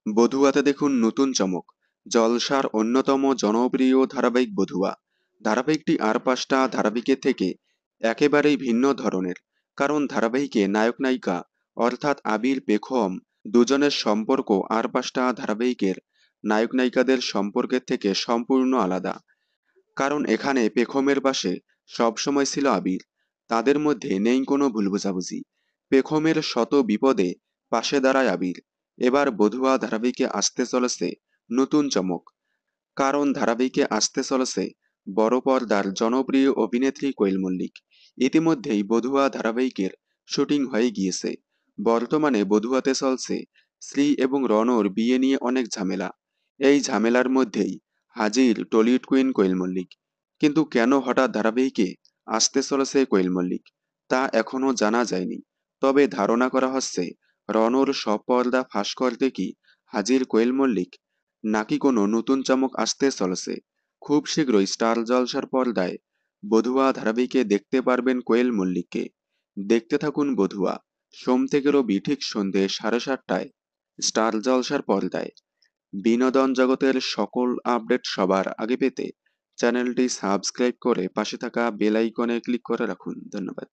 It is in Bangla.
বধুয়াতে দেখুন নতুন চমক। জলসার অন্যতম জনপ্রিয় ধারাবাহিক বধুয়া। ধারাবাহিকটি আর পাঁচটা ধারাবাহিকের থেকে একেবারেই ভিন্ন ধরনের। কারণ ধারাবাহিকে নায়ক নায়িকা অর্থাৎ আবির পেখম দুজনের সম্পর্ক আর পাঁচটা ধারাবাহিকের নায়ক নায়িকাদের সম্পর্কের থেকে সম্পূর্ণ আলাদা। কারণ এখানে পেখমের পাশে সবসময় ছিল আবির। তাদের মধ্যে নেই কোনো ভুল বোঝাবুঝি। পেখমের শত বিপদে পাশে দাঁড়ায় আবির। এবার বধুয়া ধারাবাহিকে আসতে চলেছে নতুন চমক। কারণ ধারাবাহিকে আসতে চলেছে বড় পর্দার জনপ্রিয় অভিনেত্রী কোয়েল মল্লিক। ইতিমধ্যেই বধুয়া ধারাবাহিকের শুটিং হয়ে গিয়েছে। বর্তমানে বধুয়াতে চলছে শ্রী এবং রণর বিয়ে নিয়ে অনেক ঝামেলা। এই ঝামেলার মধ্যেই হাজির টলিউড কুইন কোয়েল মল্লিক। কিন্তু কেন হঠাৎ ধারাবাহিকে আসতে চলেছে কোয়েল মল্লিক তা এখনো জানা যায়নি। তবে ধারণা করা হচ্ছে রণর সব পর্দা ফাঁস করতে কি হাজির কোয়েল মল্লিক, নাকি কোনো নতুন চমক আসতে চলেছে। খুব শীঘ্রই স্টার জলসার পর্দায় বধুয়া ধারাবাহিকে দেখতে পারবেন কোয়েল মল্লিককে। দেখতে থাকুন বধুয়া, সোম থেকে রবি ঠিক সন্ধে 7:30টায় স্টার জলসার পর্দায়। বিনোদন জগতের সকল আপডেট সবার আগে পেতে চ্যানেলটি সাবস্ক্রাইব করে পাশে থাকা বেল আইকনে ক্লিক করে রাখুন। ধন্যবাদ।